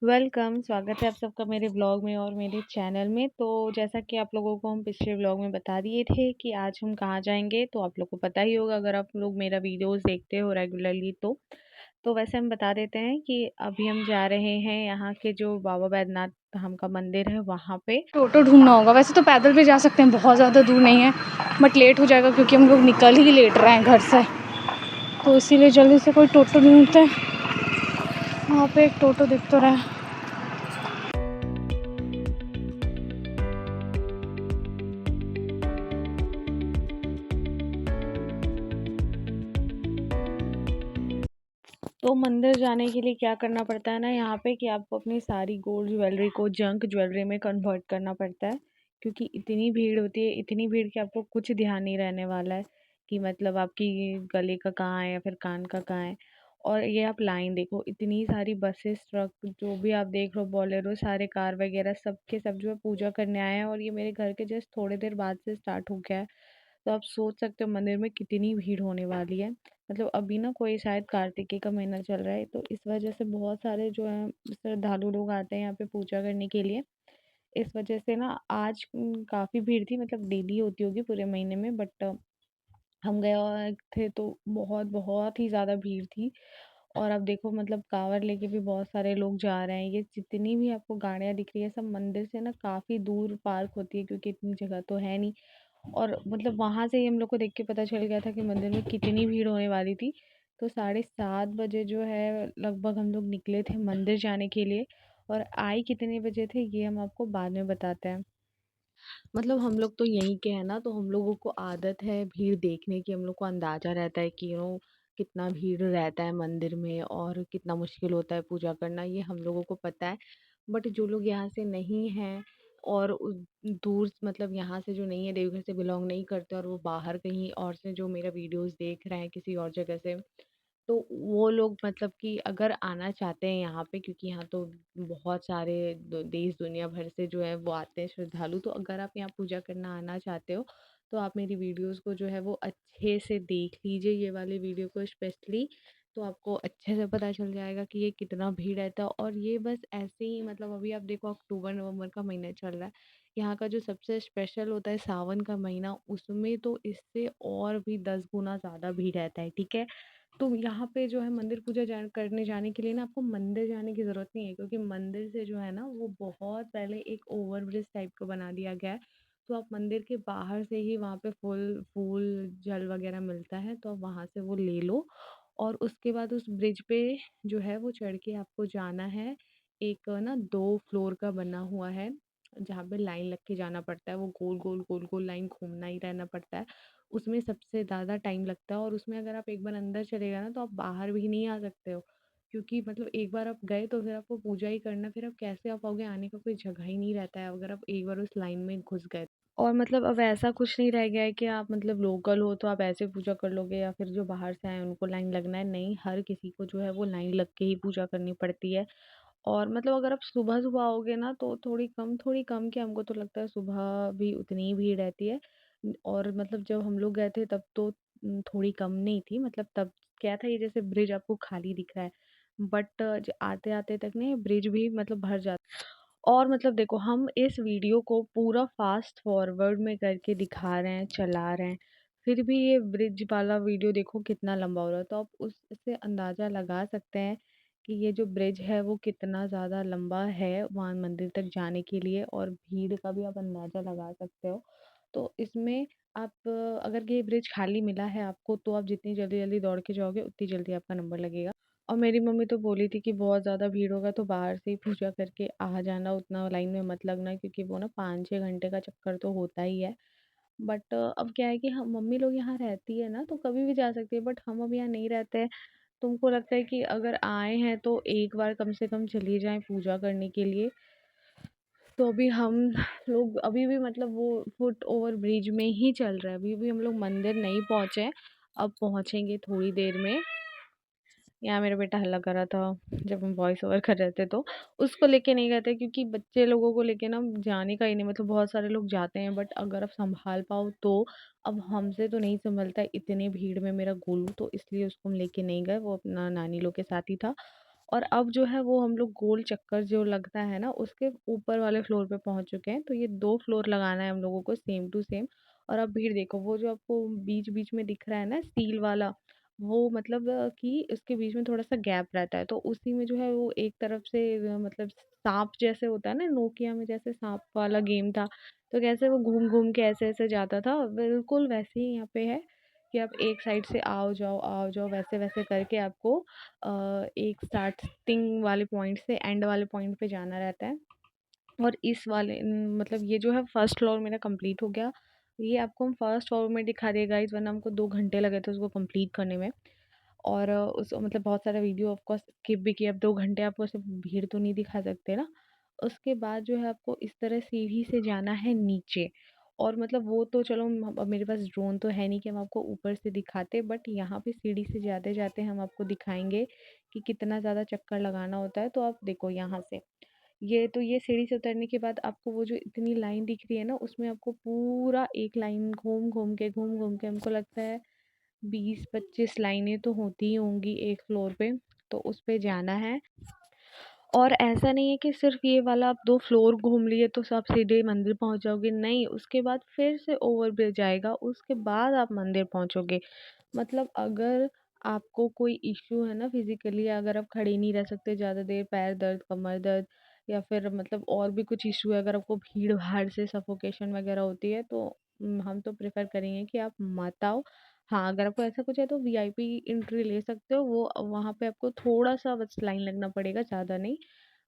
Welcome, स्वागत है आप सबका मेरे व्लॉग में और मेरे चैनल में। तो जैसा कि आप लोगों को हम पिछले व्लॉग में बता दिए थे कि आज हम कहाँ जाएँगे, तो आप लोग को पता ही होगा अगर आप लोग मेरा वीडियोज़ देखते हो रेगुलरली तो। तो वैसे हम बता देते हैं कि अभी हम जा रहे हैं यहाँ के जो बाबा बैद्यनाथ धाम का मंदिर है वहाँ पे। टोटो ढूंढना होगा। वैसे तो पैदल भी जा सकते हैं, बहुत ज़्यादा दूर नहीं है, बट लेट हो जाएगा क्योंकि हम लोग निकल ही लेट रहे हैं घर से, तो इसीलिए जल्दी से कोई टोटो ढूंढते हैं। वहाँ पे एक टोटो दिख तो रहा है। तो मंदिर जाने के लिए क्या करना पड़ता है ना यहाँ पे कि आपको अपनी सारी गोल्ड ज्वेलरी को जंक ज्वेलरी में कन्वर्ट करना पड़ता है, क्योंकि इतनी भीड़ होती है, इतनी भीड़ कि आपको कुछ ध्यान नहीं रहने वाला है कि मतलब आपकी गले का कहाँ है या फिर कान का कहाँ है। और ये आप लाइन देखो, इतनी सारी बसेस ट्रक जो भी आप देख रहे हो, बोलेरो, सारे कार वगैरह सब के सब जो है पूजा करने आए हैं। और ये मेरे घर के जस्ट थोड़ी देर बाद से स्टार्ट हो गया है। तो आप सोच सकते हो मंदिर में कितनी भीड़ होने वाली है। मतलब अभी ना कोई शायद कार्तिके का महीना चल रहा है, तो इस वजह से बहुत सारे जो हैं श्रद्धालु लोग आते हैं यहाँ पे पूजा करने के लिए। इस वजह से ना आज काफ़ी भीड़ थी, मतलब डेली होती होगी पूरे महीने में, बट हम गए और थे तो बहुत बहुत ही ज़्यादा भीड़ थी। और अब देखो मतलब कांवड़ लेके भी बहुत सारे लोग जा रहे हैं। ये जितनी भी आपको गाड़ियाँ दिख रही है सब मंदिर से ना काफ़ी दूर पार्क होती है, क्योंकि इतनी जगह तो है नहीं। और मतलब वहाँ से ही हम लोग को देख के पता चल गया था कि मंदिर में कितनी भीड़ होने वाली थी। तो 7:30 बजे जो है लगभग हम लोग निकले थे मंदिर जाने के लिए। और आए कितने बजे थे ये हम आपको बाद में बताते हैं। मतलब हम लोग तो यहीं के हैं ना, तो हम लोगों को आदत है भीड़ देखने की। हम लोग को अंदाज़ा रहता है कि कितना भीड़ रहता है मंदिर में और कितना मुश्किल होता है पूजा करना, ये हम लोगों को पता है। बट जो लोग यहाँ से नहीं हैं और दूर मतलब यहाँ से जो नहीं है, देवघर से बिलोंग नहीं करते और वो बाहर कहीं और से जो मेरा वीडियोस देख रहे हैं किसी और जगह से, तो वो लोग मतलब कि अगर आना चाहते हैं यहाँ पे, क्योंकि यहाँ तो बहुत सारे देश दुनिया भर से जो है वो आते हैं श्रद्धालु। तो अगर आप यहाँ पूजा करना आना चाहते हो तो आप मेरी वीडियोस को जो है वो अच्छे से देख लीजिए, ये वाले वीडियो को स्पेशली। तो आपको अच्छे से पता चल जाएगा कि ये कितना भीड़ रहता है। और ये बस ऐसे ही मतलब अभी आप देखो अक्टूबर नवंबर का महीना चल रहा है, यहाँ का जो सबसे स्पेशल होता है सावन का महीना, उसमें तो इससे और भी 10 गुना ज़्यादा भीड़ रहता है, ठीक है। तो यहाँ पे जो है मंदिर पूजा करने जाने के लिए ना आपको मंदिर जाने की ज़रूरत नहीं है, क्योंकि मंदिर से जो है ना वो बहुत पहले एक ओवर ब्रिज टाइप का बना दिया गया है। तो आप मंदिर के बाहर से ही वहाँ पे फूल फूल जल वगैरह मिलता है, तो आप वहाँ से वो ले लो। और उसके बाद उस ब्रिज पे जो है वो चढ़ के आपको जाना है। एक ना 2 फ्लोर का बना हुआ है, जहाँ पे लाइन लग के जाना पड़ता है। वो गोल गोल गोल गोल लाइन घूमना ही रहना पड़ता है। उसमें सबसे ज़्यादा टाइम लगता है और उसमें अगर आप एक बार अंदर चले गए ना तो आप बाहर भी नहीं आ सकते हो, क्योंकि मतलब एक बार आप गए तो फिर आपको पूजा ही करना, फिर आप कैसे आ पाओगे, आने का कोई जगह ही नहीं रहता है अगर आप एक बार उस लाइन में घुस गए। और मतलब अब ऐसा कुछ नहीं रह गया है कि आप मतलब लोकल हो तो आप ऐसे पूजा कर लोगे या फिर जो बाहर से आए हैं उनको लाइन लगना है, नहीं, हर किसी को जो है वो लाइन लग के ही पूजा करनी पड़ती है। और मतलब अगर आप सुबह-सुबह आओगे ना तो थोड़ी कम क्या, हमको तो लगता है सुबह भी उतनी ही भीड़ रहती है। और मतलब जब हम लोग गए थे तब तो थोड़ी कम नहीं थी, मतलब तब क्या था, ये जैसे ब्रिज आपको खाली दिख रहा है, बट आते-आते तक ना ये ब्रिज भी मतलब भर जाता है। और मतलब देखो हम इस वीडियो को पूरा फ़ास्ट फॉरवर्ड में करके दिखा रहे हैं, चला रहे हैं, फिर भी ये ब्रिज वाला वीडियो देखो कितना लंबा हो रहा है। तो आप उससे अंदाज़ा लगा सकते हैं कि ये जो ब्रिज है वो कितना ज़्यादा लंबा है वहाँ मंदिर तक जाने के लिए, और भीड़ का भी आप अंदाज़ा लगा सकते हो। तो इसमें आप अगर ये ब्रिज खाली मिला है आपको तो आप जितनी जल्दी-जल्दी दौड़ के जाओगे उतनी जल्दी आपका नंबर लगेगा। और मेरी मम्मी तो बोली थी कि बहुत ज़्यादा भीड़ होगा तो बाहर से ही पूजा करके आ जाना, उतना लाइन में मत लगना, क्योंकि वो ना 5-6 घंटे का चक्कर तो होता ही है। बट अब क्या है कि हम मम्मी लोग यहाँ रहती है ना तो कभी भी जा सकती है, बट हम अब यहाँ नहीं रहते हैं। तुमको लगता है कि अगर आए हैं तो एक बार कम से कम चली जाएँ पूजा करने के लिए। तो अभी हम लोग अभी भी मतलब वो फुट ओवर ब्रिज में ही चल रहा है, अभी भी हम लोग मंदिर नहीं पहुँचे हैं, अब पहुँचेंगे थोड़ी देर में। यहाँ मेरा बेटा हल्ला कर रहा था जब हम वॉइस ओवर कर रहे थे, तो उसको लेके नहीं गए थे, क्योंकि बच्चे लोगों को लेके ना जाने का ही नहीं, मतलब बहुत सारे लोग जाते हैं बट अगर आप संभाल पाओ तो। अब हमसे तो नहीं संभलता है इतने भीड़ में मेरा गोलू, तो इसलिए उसको हम लेके नहीं गए, वो अपना नानी लोग के साथ ही था। और अब जो है वो हम लोग गोल चक्कर जो लगता है ना उसके ऊपर वाले फ्लोर पे पहुँच चुके हैं। तो ये 2 फ्लोर लगाना है हम लोगों को सेम टू सेम। और अब भीड़ देखो, वो जो आपको बीच-बीच में दिख रहा है ना स्टील वाला, वो मतलब कि उसके बीच में थोड़ा-सा गैप रहता है, तो उसी में जो है वो एक तरफ से मतलब साँप जैसे होता है ना, नोकिया में जैसे साँप वाला गेम था, तो कैसे वो घूम-घूम के ऐसे-ऐसे जाता था, बिल्कुल वैसे ही यहाँ पे है कि आप एक साइड से आओ जाओ, वैसे-वैसे करके आपको एक स्टार्टिंग वाले पॉइंट से एंड वाले पॉइंट पे जाना रहता है। और इस वाले मतलब ये जो है फर्स्ट फ्लोर मेरा कंप्लीट हो गया। ये आपको हम फर्स्ट फ्लोर में दिखा दिए गाइस, वरना हमको 2 घंटे लगे थे उसको कंप्लीट करने में। और उस मतलब बहुत सारा वीडियो ऑफ कोर्स स्किप भी किया। अब 2 घंटे आपको सिर्फ भीड़ तो नहीं दिखा सकते ना। उसके बाद जो है आपको इस तरह सीढ़ी से जाना है नीचे। और मतलब वो तो चलो अब मेरे पास ड्रोन तो है नहीं कि हम आपको ऊपर से दिखाते, बट यहाँ पे सीढ़ी से जाते-जाते हम आपको दिखाएँगे कि कितना ज़्यादा चक्कर लगाना होता है। तो आप देखो यहाँ से, ये सीढ़ी से उतरने के बाद आपको वो जो इतनी लाइन दिख रही है ना, उसमें आपको पूरा एक लाइन घूम-घूम के हमको लगता है 20-25 लाइनें तो होती ही होंगी एक फ्लोर पे, तो उस पे जाना है। और ऐसा नहीं है कि सिर्फ़ ये वाला आप 2 फ्लोर घूम लिए तो आप सीधे मंदिर पहुँच जाओगे, नहीं, उसके बाद फिर से ओवरब्रिज आएगा, उसके बाद आप मंदिर पहुँचोगे। मतलब अगर आपको कोई इश्यू है ना फिज़िकली, अगर आप खड़े नहीं रह सकते ज़्यादा देर, पैर दर्द, कमर दर्द या फिर मतलब और भी कुछ इश्यू है, अगर आपको भीड़-भाड़ से सफोकेशन वग़ैरह होती है, तो हम तो प्रेफ़र करेंगे कि आप मत आओ। हाँ, अगर आपको ऐसा कुछ है तो वीआईपी एंट्री ले सकते हो, वो वहाँ पे आपको थोड़ा-सा बस लाइन लगना पड़ेगा, ज़्यादा नहीं।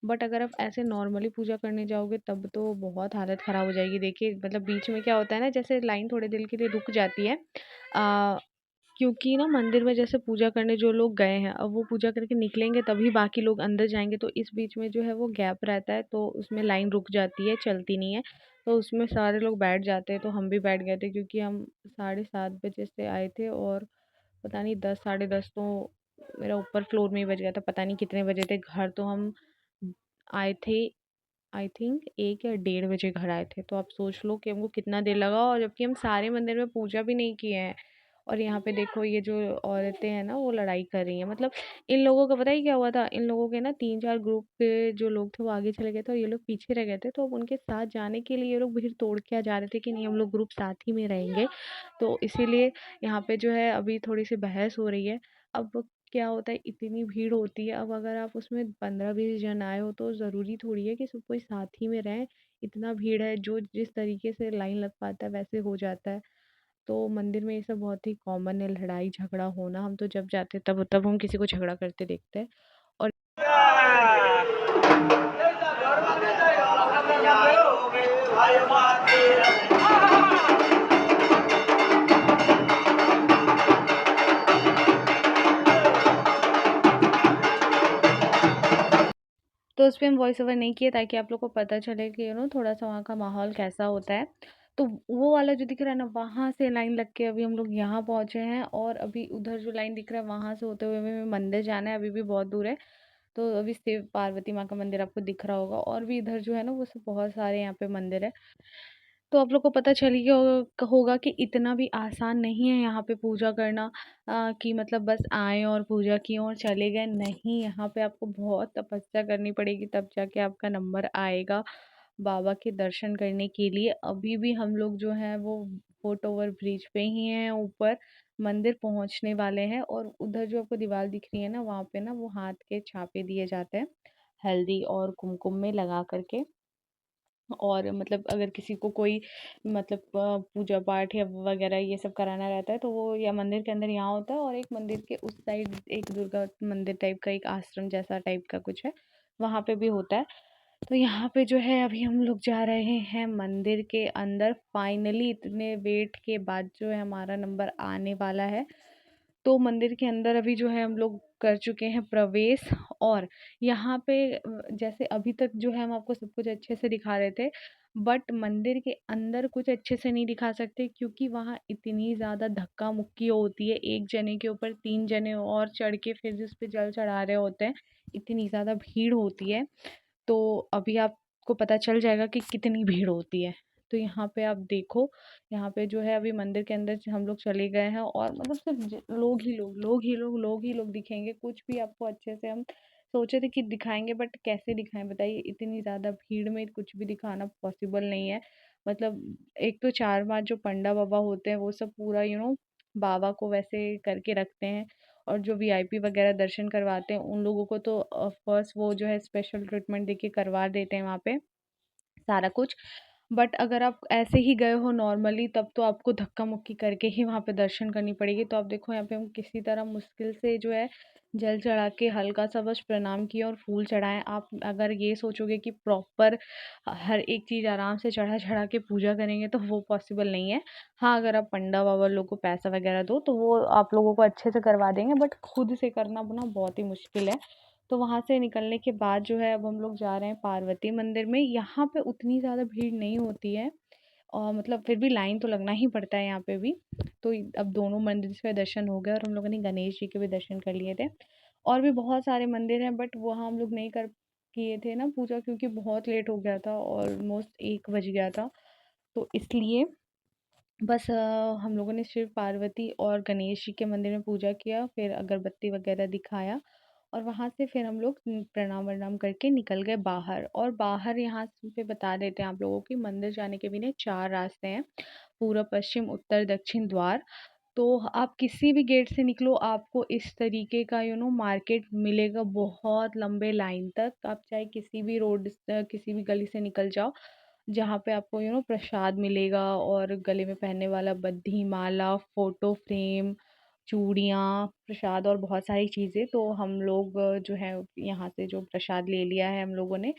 बट अगर आप ऐसे नॉर्मली पूजा करने जाओगे तब तो बहुत हालत ख़राब हो जाएगी। देखिए मतलब बीच में क्या होता है ना, जैसे लाइन थोड़ी देर के लिए रुक जाती है। अ, क्योंकि ना मंदिर में जैसे पूजा करने जो लोग गए हैं, अब वो पूजा करके निकलेंगे तभी बाकी लोग अंदर जाएँगे, तो इस बीच में जो है वो गैप रहता है, तो उसमें लाइन रुक जाती है, चलती नहीं है। तो उसमें सारे लोग बैठ जाते हैं, तो हम भी बैठ गए थे क्योंकि हम 7:30 बजे से आए थे और पता नहीं 10 साढ़े 10 तो मेरा ऊपर फ्लोर में ही बज गया था, पता नहीं कितने बजे थे। घर तो हम आए थे आई थिंक 1 या डेढ़ बजे घर आए थे। तो आप सोच लो कि हमको कितना देर लगा, और जबकि हम सारे मंदिर में पूजा भी नहीं किए हैं। और यहाँ पे देखो ये जो औरतें हैं ना वो लड़ाई कर रही हैं। मतलब इन लोगों का पता है क्या हुआ था? इन लोगों के ना 3-4 ग्रुप के जो लोग थे वो आगे चले गए थे और ये लोग पीछे रह गए थे। तो अब उनके साथ जाने के लिए ये लोग भीड़ तोड़ के आ जा रहे थे कि नहीं, हम लोग ग्रुप साथ ही में रहेंगे। तो इसीलिए यहाँ पे जो है अभी थोड़ी-सी बहस हो रही है। अब क्या होता है, इतनी भीड़ होती है, अब अगर आप उसमें 15-20 जन आए हो तो ज़रूरी थोड़ी है कि सब कोई साथ ही में रहें। इतना भीड़ है, जो जिस तरीके से लाइन लग पाता है वैसे हो जाता है। तो मंदिर में ये सब बहुत ही कॉमन है, लड़ाई झगड़ा होना। हम तो जब जाते हैं तब हम किसी को झगड़ा करते देखते हैं। और तो उसपे हम वॉइस ओवर नहीं किए ताकि आप लोग को पता चले कि थोड़ा-सा वहाँ का माहौल कैसा होता है। तो वो वाला जो दिख रहा है ना, वहाँ से लाइन लग के अभी हम लोग यहाँ पहुँचे हैं, और अभी उधर जो लाइन दिख रहा है वहाँ से होते हुए हमें मंदिर जाना है, अभी भी बहुत दूर है। तो अभी शिव पार्वती माँ का मंदिर आपको दिख रहा होगा, और भी इधर जो है ना वो सब बहुत सारे यहाँ पे मंदिर है। तो आप लोग को पता चल ही गया होगा कि इतना भी आसान नहीं है यहाँ पे पूजा करना, कि मतलब बस आए और पूजा की और चले गए, नहीं, यहाँ पे आपको बहुत तपस्या करनी पड़ेगी तब जाके आपका नंबर आएगा बाबा के दर्शन करने के लिए। अभी भी हम लोग जो हैं वो फुट ओवर ब्रिज पे ही हैं, ऊपर मंदिर पहुँचने वाले हैं। और उधर जो आपको दीवार दिख रही है ना, वहाँ पे ना वो हाथ के छापे दिए जाते हैं, हल्दी और कुमकुम में लगा करके। और मतलब अगर किसी को कोई मतलब पूजा पाठ या वगैरह ये सब कराना रहता है तो वो या मंदिर के अंदर यहाँ होता है, और एक मंदिर के उस साइड एक दुर्गा मंदिर टाइप का एक आश्रम जैसा टाइप का कुछ है, वहाँ पे भी होता है। तो यहाँ पे जो है अभी हम लोग जा रहे हैं मंदिर के अंदर, फाइनली इतने वेट के बाद जो है हमारा नंबर आने वाला है। तो मंदिर के अंदर अभी जो है हम लोग कर चुके हैं प्रवेश। और यहाँ पे जैसे अभी तक जो है हम आपको सब कुछ अच्छे से दिखा रहे थे, बट मंदिर के अंदर कुछ अच्छे से नहीं दिखा सकते क्योंकि वहाँ इतनी ज़्यादा धक्का मुक्की होती है, एक जने के ऊपर 3 जने और चढ़ के फिर उस पे जल चढ़ा रहे होते हैं, इतनी ज़्यादा भीड़ होती है। तो अभी आपको पता चल जाएगा कि कितनी भीड़ होती है। तो यहाँ पे आप देखो, यहाँ पे जो है अभी मंदिर के अंदर हम लोग चले गए हैं, और मतलब सिर्फ लोग ही लोग दिखेंगे, कुछ भी आपको अच्छे से हम सोचे थे कि दिखाएँगे, बट कैसे दिखाएँ बताइए? इतनी ज़्यादा भीड़ में कुछ भी दिखाना पॉसिबल नहीं है। मतलब एक तो 4-5 जो पंडा बाबा होते हैं वो सब पूरा बाबा को वैसे करके रखते हैं, और जो वीआईपी वगैरह दर्शन करवाते हैं उन लोगों को तो ऑफ कोर्स वो जो है स्पेशल ट्रीटमेंट देके करवा देते हैं वहाँ पे सारा कुछ। बट अगर आप ऐसे ही गए हो नॉर्मली, तब तो आपको धक्का-मुक्की करके ही वहाँ पे दर्शन करनी पड़ेगी। तो आप देखो यहाँ पे हम किसी तरह मुश्किल से जो है जल चढ़ा के हल्का-सा बस प्रणाम किया और फूल चढ़ाएँ। आप अगर ये सोचोगे कि प्रॉपर हर एक चीज़ आराम से चढ़ा-चढ़ा के पूजा करेंगे तो वो पॉसिबल नहीं है। हाँ, अगर आप पंडा बाबा लोग को पैसा वगैरह दो तो वो आप लोगों को अच्छे से करवा देंगे, बट खुद से करना ना बहुत ही मुश्किल है। तो वहाँ से निकलने के बाद जो है अब हम लोग जा रहे हैं पार्वती मंदिर में। यहाँ पे उतनी ज़्यादा भीड़ नहीं होती है, और मतलब फिर भी लाइन तो लगना ही पड़ता है यहाँ पे भी। तो अब दोनों मंदिर के दर्शन हो गए और हम लोगों ने गणेश जी के भी दर्शन कर लिए थे। और भी बहुत सारे मंदिर हैं, बट वहाँ हम लोग नहीं कर किए थे ना पूजा, क्योंकि बहुत लेट हो गया था, ऑलमोस्ट 1 बज गया था। तो इसलिए बस हम लोगों ने शिव पार्वती और गणेश जी के मंदिर में पूजा किया, फिर अगरबत्ती वगैरह दिखाया, और वहाँ से फिर हम लोग प्रणाम वरनाम करके निकल गए बाहर। और बाहर यहाँ पे बता देते हैं आप लोगों की, मंदिर जाने के भी ना 4 रास्ते हैं, पूर्व, पश्चिम, उत्तर, दक्षिण द्वार। तो आप किसी भी गेट से निकलो आपको इस तरीके का मार्केट मिलेगा बहुत लंबे लाइन तक। आप चाहे किसी भी किसी भी गली से निकल जाओ, जहाँ पे आपको प्रसाद मिलेगा, और गले में पहनने वाला बद्धी, माला, फ़ोटो फ्रेम, चूड़ियाँ, प्रसाद और बहुत सारी चीज़ें। तो हम लोग जो है यहाँ से जो प्रसाद ले लिया है हम लोगों ने।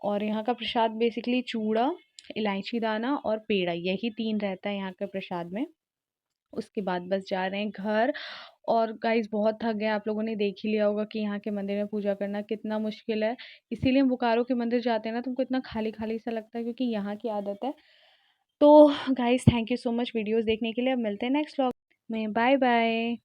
और यहाँ का प्रसाद बेसिकली चूड़ा, इलायची दाना और पेड़ा, यही 3 रहता है यहाँ के प्रसाद में। उसके बाद बस जा रहे हैं घर। और गाइस बहुत थक गए, आप लोगों ने देख ही लिया होगा कि यहाँ के मंदिर में पूजा करना कितना मुश्किल है। इसीलिए हम बोकारो के मंदिर जाते हैं ना, तुमको इतना खाली खाली सा लगता है, क्योंकि यहाँ की आदत है। तो guys thank you so much videos देखने के लिए। अब मिलते हैं नेक्स्ट व्लॉग में। Bye bye.